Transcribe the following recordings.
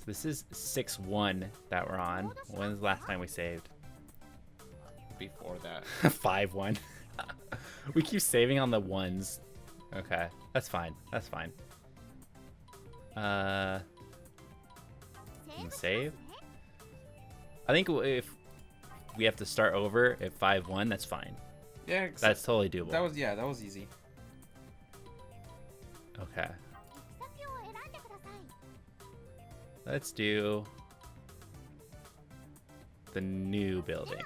So this is 6-1 that we're on. When's the last time we saved? Before that. 5-1. We keep saving on the ones. Okay, that's fine. That's fine. Save. I think if we have to start over at 5-1, that's fine. Yeah, that's totally doable. That was easy. Okay. Let's do the new building.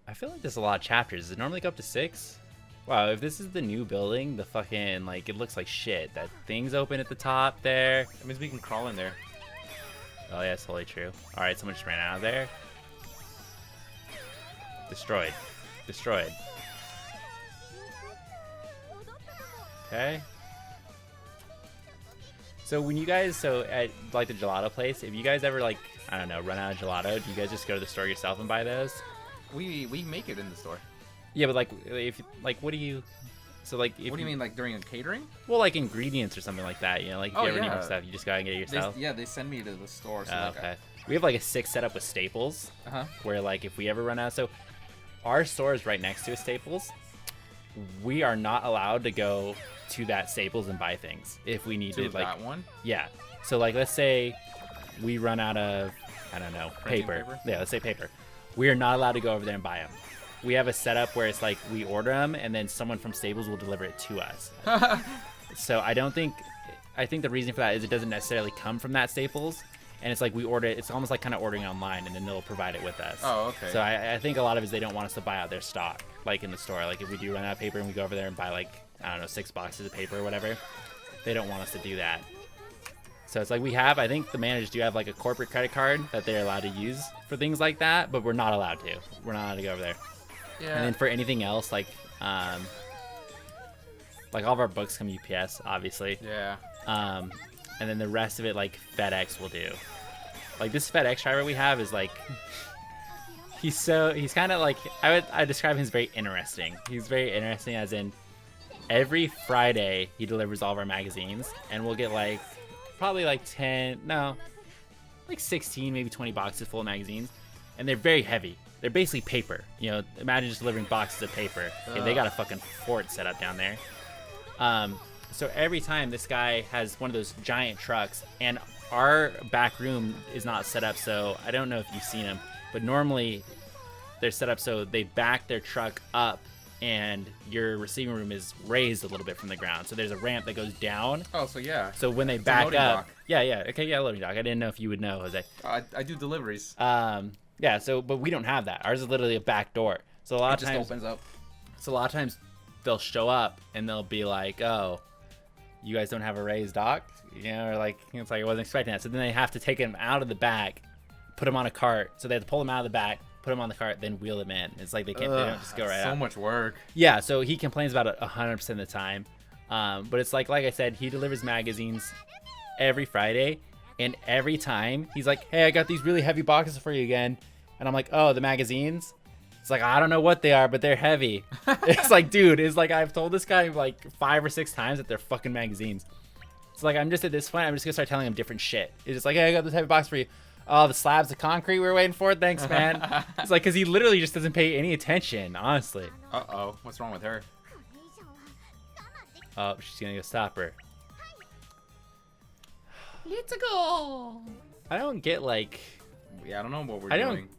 I feel like there's a lot of chapters. Does it normally go up to 6? Wow, if this is the new building, the fucking, like, it looks like shit. That thing's open at the top there. That means we can crawl in there. Oh, yeah, that's totally true. Alright, someone just ran out of there. Destroyed. Destroyed. Okay. So when you guys, at, like, the gelato place, if you guys ever, like, I don't know, run out of gelato, do you guys just go to the store yourself and buy those? We make it in the store. Yeah, but like, if like, what do you? So like, if what do you mean, like during a catering? Well, like ingredients or something like that. You know, like if you ever need more stuff, you just go and get it yourself. They send me to the store. So Okay. We have like a 6 setup with Staples. Where like if we ever run out, so our store is right next to a Staples. We are not allowed to go to that Staples and buy things if we need to. Like that one. Yeah. So like, let's say we run out of, I don't know, paper. Yeah, let's say paper. We are not allowed to go over there and buy them. We have a setup where it's like we order them and then someone from Staples will deliver it to us. So I think the reason for that is it doesn't necessarily come from that Staples, and it's like we order it. It's almost like kind of ordering online, and then they'll provide it with us. Oh, okay. So I think a lot of it is they don't want us to buy out their stock, like in the store. Like if we do run out of paper and we go over there and buy like, I don't know, 6 boxes of paper or whatever, they don't want us to do that. So it's like I think the managers do have like a corporate credit card that they're allowed to use for things like that, but we're not allowed to. We're not allowed to go over there. Yeah. And then for anything else, like all of our books come UPS, obviously. Yeah. And then the rest of it, like FedEx will do. Like this FedEx driver we have is like, he's kind of like, I describe him as very interesting. He's very interesting as in every Friday he delivers all of our magazines, and we'll get like probably like 16, maybe 20 boxes full of magazines, and they're very heavy. They're basically paper. You know, imagine just delivering boxes of paper. Okay, they got a fucking fort set up down there. So every time this guy has one of those giant trucks, and our back room is not set up, so I don't know if you've seen them, but normally they're set up so they back their truck up and your receiving room is raised a little bit from the ground. So there's a ramp that goes down. Oh, so yeah. So when they back up, dock. Yeah, okay, yeah, loading dock. I didn't know if you would know, Jose. I do deliveries. Yeah, so but we don't have that. Ours is literally a back door. So a lot of times it just opens up. So a lot of times they'll show up and they'll be like, "Oh, you guys don't have a raised dock," you know, or like it's like I wasn't expecting that. So then they have to take them out of the back, put them on a cart. So they have to pull them out of the back, put them on the cart, then wheel them in. It's like they can't. They don't just go right out. So much work. Yeah. So he complains about it 100% of the time. But it's like I said, he delivers magazines every Friday, and every time he's like, "Hey, I got these really heavy boxes for you again," and I'm like, "Oh, the magazines." It's like, I don't know what they are, but they're heavy. It's like, dude, it's like I've told this guy like 5 or 6 times that they're fucking magazines. It's like I'm just at this point, I'm just gonna start telling him different shit. It's just like, "Hey, I got this heavy box for you." "Oh, the slabs of concrete we were waiting for. Thanks, man." It's like, because he literally just doesn't pay any attention, honestly. Uh-oh, what's wrong with her? Oh, she's gonna go stop her. Let's go. I don't get like. Yeah, I don't know what we're doing.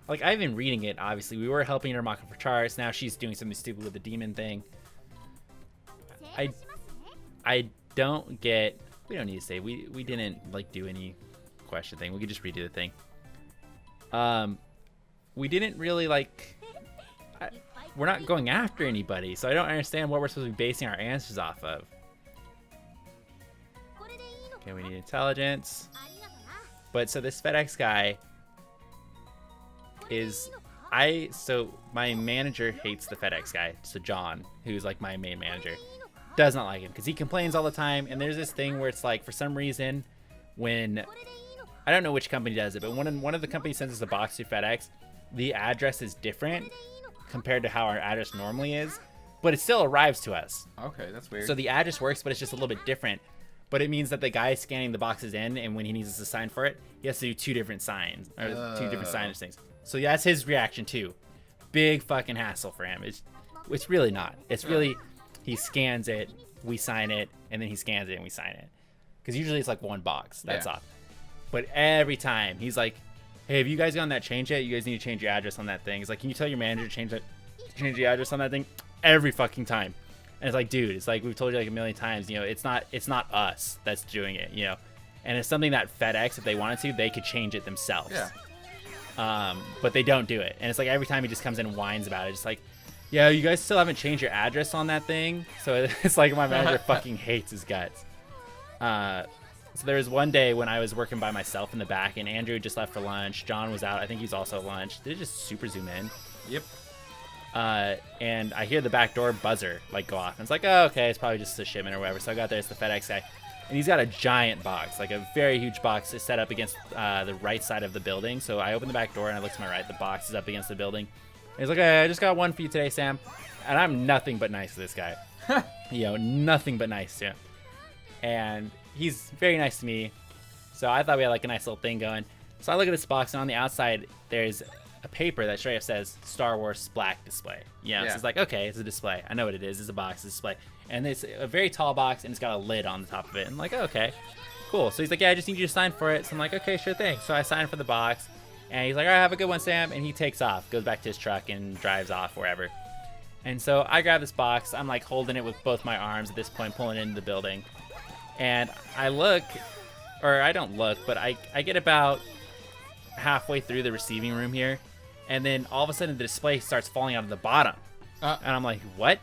Like, I've been reading it, obviously. We were helping her mock up for charts. Now she's doing something stupid with the demon thing. I don't get... We don't need to say. We didn't, like, do any question thing. We could just redo the thing. We didn't really, like... we're not going after anybody, so I don't understand what we're supposed to be basing our answers off of. Okay, we need intelligence. But, so this FedEx guy... so my manager hates the FedEx guy, so John, who's like my main manager, does not like him because he complains all the time. And there's this thing where it's like, for some reason, when I don't know which company does it, but one of the companies sends us a box to FedEx, the address is different compared to how our address normally is. but it still arrives to us. Okay, that's weird. So the address works, but it's just a little bit different. But it means that the guy scanning the boxes in, and when he needs us to sign for it, he has to do two different signs, or two different signage things. So yeah, that's his reaction too. Big fucking hassle for him. It's really not. It's really, he scans it, we sign it, and then he scans it and we sign it. Because usually it's like one box. That's all. But every time he's like, "Hey, have you guys gotten that change yet? You guys need to change your address on that thing." He's like, "Can you tell your manager to change the address on that thing?" Every fucking time. And it's like, dude, it's like we've told you like a million times, you know, it's not us that's doing it, you know. And it's something that FedEx, if they wanted to, they could change it themselves. Yeah. But they don't do it. And it's like every time he just comes in and whines about it. It's like, "Yeah, you guys still haven't changed your address on that thing." So it's like my manager fucking hates his guts. So there was one day when I was working by myself in the back, and Andrew just left for lunch. John was out. I think he was also at lunch. Did it just super zoom in? Yep. And I hear the back door buzzer like go off. And it's like, oh, okay, it's probably just a shipment or whatever. So I got there, it's the FedEx guy. And he's got a giant box, like a very huge box. It's set up against the right side of the building. So I open the back door and I look to my right. The box is up against the building. And he's like, "Hey, I just got one for you today, Sam." And I'm nothing but nice to this guy. You know, nothing but nice to him. And he's very nice to me. So I thought we had like a nice little thing going. So I look at this box, and on the outside, there's a paper that straight up says Star Wars black display. You know, so it's like, okay, it's a display. I know what it is. It's a box, it's a display. And it's a very tall box, and it's got a lid on the top of it. And I'm like, oh, okay, cool. So he's like, "Yeah, I just need you to sign for it." So I'm like, okay, sure thing. So I sign for the box, and he's like, "All right, have a good one, Sam." And he takes off, goes back to his truck, and drives off wherever. And so I grab this box. I'm like holding it with both my arms at this point, pulling it into the building. And I look, or I don't look, but I get about halfway through the receiving room here, and then all of a sudden the display starts falling out of the bottom. And I'm like, what?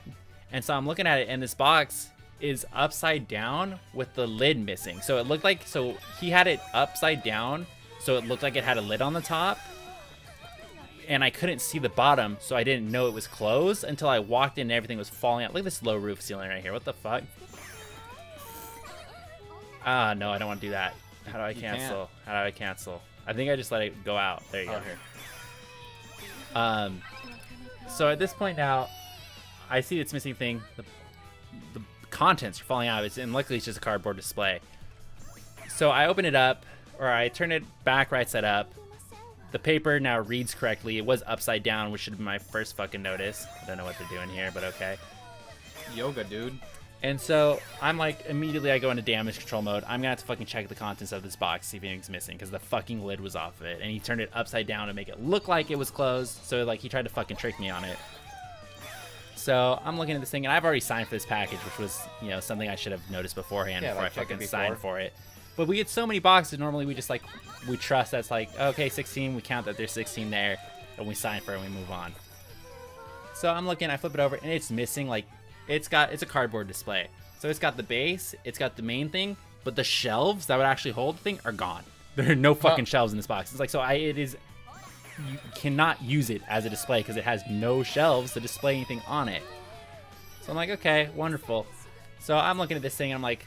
And so I'm looking at it, and this box is upside down with the lid missing. So it looked like, so he had it upside down, so it looked like it had a lid on the top. And I couldn't see the bottom, so I didn't know it was closed until I walked in and everything was falling out. Look at this low roof ceiling right here. What the fuck? No, I don't want to do that. How do I cancel? How do I cancel? I think I just let it go out. There you go. Here. So at this point now, I see its missing thing. The contents are falling out of it, and luckily it's just a cardboard display. So I open it up, or I turn it back right side up. The paper now reads correctly. It was upside down, which should have been my first fucking notice. I don't know what they're doing here, but okay. Yoga, dude. And so I'm like, immediately I go into damage control mode. I'm gonna have to fucking check the contents of this box, see if anything's missing, because the fucking lid was off of it. And he turned it upside down to make it look like it was closed. So like he tried to fucking trick me on it. So I'm looking at this thing, and I've already signed for this package, which was, you know, something I should have noticed beforehand before I fucking signed for it. But we get so many boxes, normally we just like, we trust that's like, okay, 16, we count that there's 16 there, and we sign for it and we move on. So I'm looking, I flip it over, and it's missing, like, it's a cardboard display. So it's got the base, it's got the main thing, but the shelves that would actually hold the thing are gone. There are no fucking shelves in this box. It's like, so you cannot use it as a display because it has no shelves to display anything on it. So I'm like, okay, wonderful. So I'm looking at this thing, and I'm like,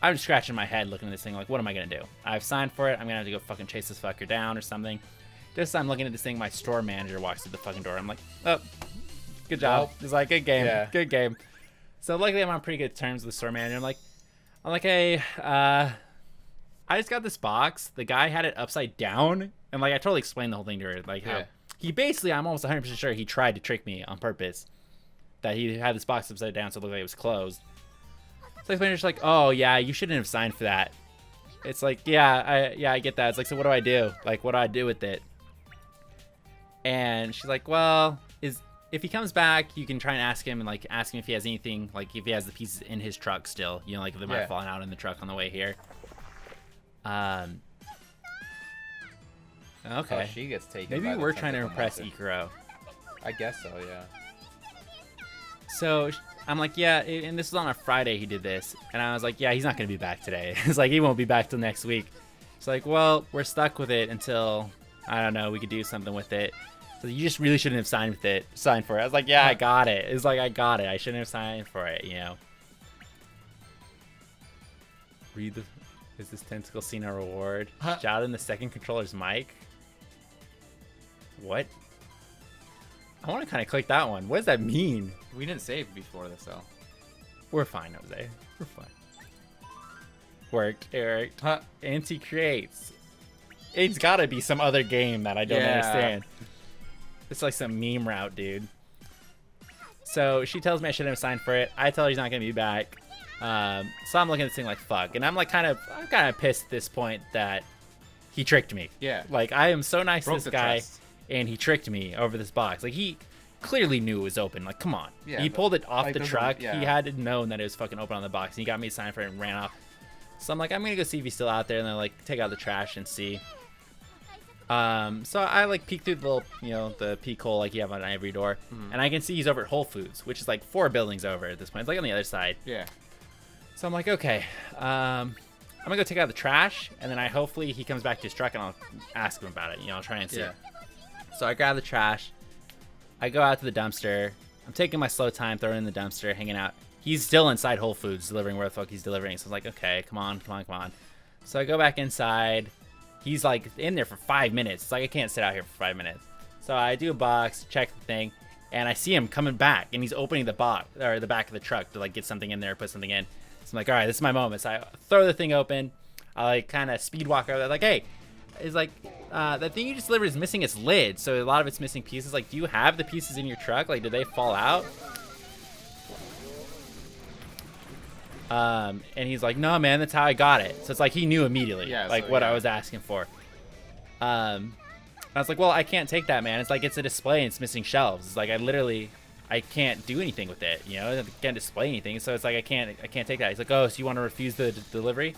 I'm scratching my head looking at this thing like, what am I going to do? I've signed for it. I'm going to have to go fucking chase this fucker down or something. Just as I'm looking at this thing, my store manager walks through the fucking door. I'm like, oh, good job. He's like, good game. Yeah. Good game. So luckily I'm on pretty good terms with the store manager. I'm like, hey, I just got this box. The guy had it upside down. And like, I totally explained the whole thing to her. Like how he basically, I'm almost 100% sure he tried to trick me on purpose. That he had this box upside down so it looked like it was closed. So the manager's like, oh yeah, you shouldn't have signed for that. It's like, yeah, I get that. It's like, so what do I do? Like, what do I do with it? And she's like, well, if he comes back, you can try and ask him if he has anything, like if he has the pieces in his truck still, you know, like if they might have fallen out in the truck on the way here. Okay. Oh, she gets taken. Maybe we're trying to impress Ekoro. I guess so, yeah. So I'm like, yeah, and this was on a Friday he did this. And I was like, yeah, he's not going to be back today. It's like, he won't be back till next week. It's like, well, we're stuck with it until, I don't know, we could do something with it. So you just really shouldn't have signed for it. I was like, yeah, I got it. It's like, I got it. I shouldn't have signed for it, you know. Is this tentacle scene a reward? Shout in the second controller's mic. What? I want to kind of click that one. What does that mean? We didn't save before this, though. We're fine, Jose. We're fine. Worked, Eric. Huh? Inti Creates. It's got to be some other game that I don't understand. It's like some meme route, dude. So she tells me I shouldn't have signed for it. I tell her he's not gonna be back. So I'm looking at this thing like fuck, and I'm kind of pissed at this point that he tricked me. Yeah. Like I am so nice to this guy, trust. and he tricked me over this box. Like he clearly knew it was open. Like come on. Yeah, he pulled it off like, the truck. yeah. He had to know that it was fucking open on the box. And he got me to sign for it and ran off. So I'm like, I'm gonna go see if he's still out there, and then like take out the trash and see. So I like peek through the little, the peek hole like you have on every door, and I can see he's over at Whole Foods, which is like 4 buildings over at this point. It's like on the other side. Yeah. So I'm like, okay, I'm gonna go take out the trash, and then hopefully he comes back to his truck, and I'll ask him about it. I'll try and see. Yeah. So I grab the trash, I go out to the dumpster. I'm taking my slow time, throwing it in the dumpster, hanging out. He's still inside Whole Foods delivering where the fuck he's delivering. So I was like, okay, come on. So I go back inside. He's like in there for 5 minutes. It's like I can't sit out here for 5 minutes. So I do a box, check the thing, and I see him coming back, and he's opening the box or the back of the truck to like get something in there, put something in. So I'm like, all right, this is my moment. So I throw the thing open. I like kind of speed walk over there, like, hey, it's like that thing you just delivered is missing its lid, so a lot of it's missing pieces. Like, do you have the pieces in your truck? Like, did they fall out? And he's like, no, man, that's how I got it. So it's like he knew immediately, what I was asking for. I was like, well, I can't take that, man. It's like it's a display and it's missing shelves. It's like I can't do anything with it. I can't display anything. So it's like I can't take that. He's like, oh, so you want to refuse the delivery?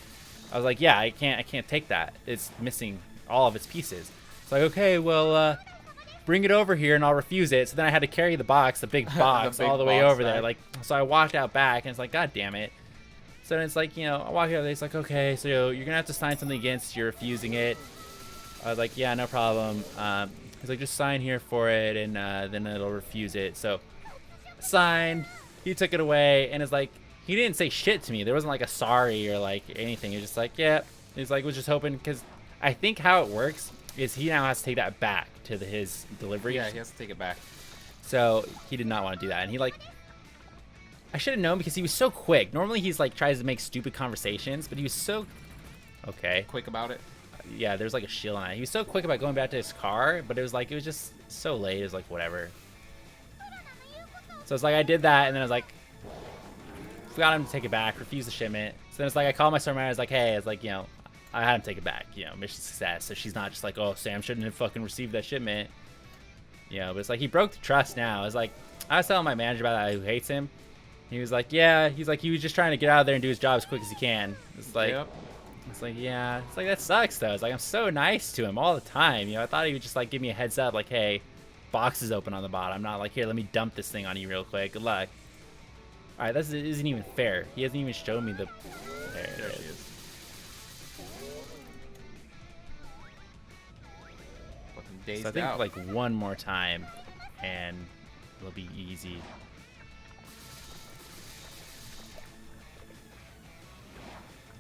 I was like, yeah, I can't take that. It's missing all of its pieces. It's like, okay, well, bring it over here and I'll refuse it. So then I had to carry the box, the big box, all the way over there. Like, so I walked out back and it's like, God damn it. So then it's like, I walk out there. It's like, okay, so you're going to have to sign something against you're refusing it. I was like, yeah, no problem. He's like, just sign here for it and then it'll refuse it. So signed. He took it away and it's like, he didn't say shit to me. There wasn't like a sorry or like anything. He was just like, yeah. He's like, was just hoping, because I think how it works is he now has to take that back to his delivery. Yeah, he has to take it back. So he did not want to do that. And he like, I should have known because he was so quick. Normally he's like tries to make stupid conversations, but he was so quick about it. Yeah, there's like a shield on it. He was so quick about going back to his car, but it was just so late. It was like whatever. So it's like I did that, and then I was like, forgot him to take it back, refused the shipment. So then it's like I called my store manager. I was like, hey, it's like I had him take it back. Mission success. So she's not just like, oh, Sam shouldn't have fucking received that shipment. But it's like he broke the trust now. It's like I was telling my manager about that who hates him. He was like, yeah, he was just trying to get out of there and do his job as quick as he can. It's like, It's like, yeah, it's like that sucks though. It's like I'm so nice to him all the time. I thought he would just like give me a heads up, like, hey, box is open on the bottom. I'm not like, here, let me dump this thing on you real quick. Good luck. All right, this isn't even fair. He hasn't even shown me the. There she is. Fucking dazed So I think out. like one more time, and it'll be easy.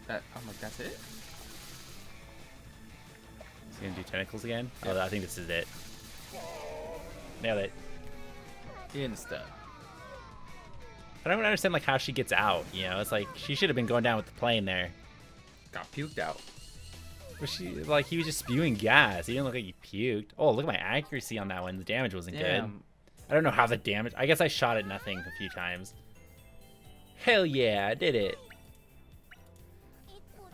I'm like, that's it? He's gonna do tentacles again? Oh, I think this is it. Nailed it. Insta. I don't understand like how she gets out. It's like she should have been going down with the plane there. Got puked out. But he was just spewing gas. He didn't look like he puked. Oh, look at my accuracy on that one. The damage wasn't good. I don't know how the damage. I guess I shot at nothing a few times. Hell yeah, I did it.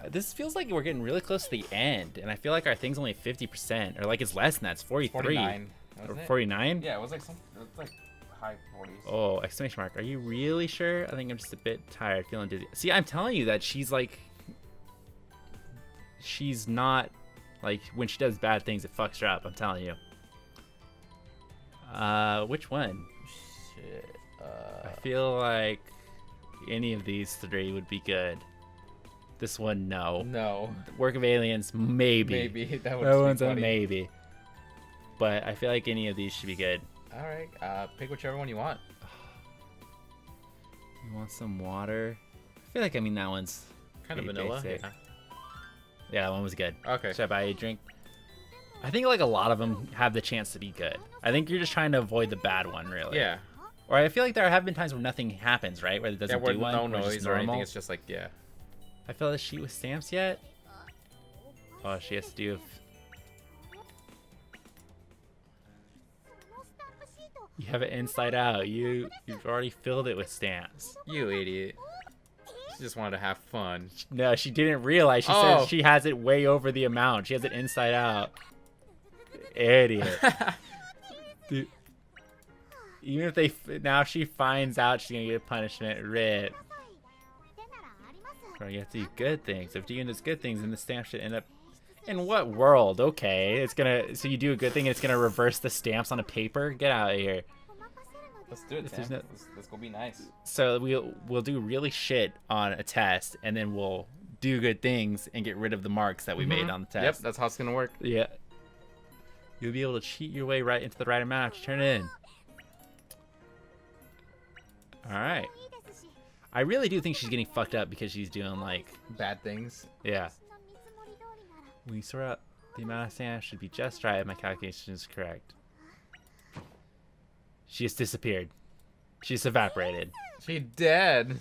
This feels like we're getting really close to the end, and I feel like our thing's only 50%, or like it's less than that. It's 43. 49. Or 49? Yeah, it was like high 40s. Oh, exclamation mark. Are you really sure? I think I'm just a bit tired, feeling dizzy. See, I'm telling you that she's not, like, when she does bad things, it fucks her up. I'm telling you. Which one? Shit. I feel like any of these three would be good. This one, no. No. Work of Aliens, maybe. Maybe. That one's a maybe. But I feel like any of these should be good. Alright, pick whichever one you want. You want some water? I feel like, that one's Kind of pretty vanilla. basic. Yeah, that one was good. Okay. Should I buy you a drink? I think like a lot of them have the chance to be good. I think you're just trying to avoid the bad one, really. Yeah. Or I feel like there have been times where nothing happens, right? Where it doesn't Where do one. no where it's just noise or anything. normal. It's just like, yeah. I fill the sheet with stamps yet? Oh, she has to do. You have it inside out. You've already filled it with stamps. You idiot. She just wanted to have fun. No, she didn't realize. She said she has it way over the amount. She has it inside out. Idiot. Dude. Even if they now she finds out, she's gonna get a punishment. Rip. Or you have to do good things. If doing this good things, then the stamp should end up. In what world? Okay, it's gonna. So you do a good thing, and it's gonna reverse the stamps on a paper. Get out of here. Let's do it, Sam. Let's go be nice. So we'll do really shit on a test, and then we'll do good things and get rid of the marks that we made on the test. Yep, that's how it's gonna work. Yeah. You'll be able to cheat your way right into the right amount. Turn it in. All right. I really do think she's getting fucked up because she's doing like Bad things. yeah. When you sort out the amount of sand should be just right if my calculation is correct. She just disappeared. She just evaporated. She dead.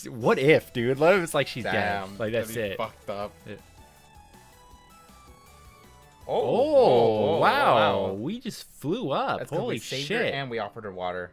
What if, dude? What if it's like she's Damn, dead? Like that's that'd be it. Fucked up. Yeah. Oh, wow. We just flew up. That's 'cause Holy we saved shit. her and we offered her water.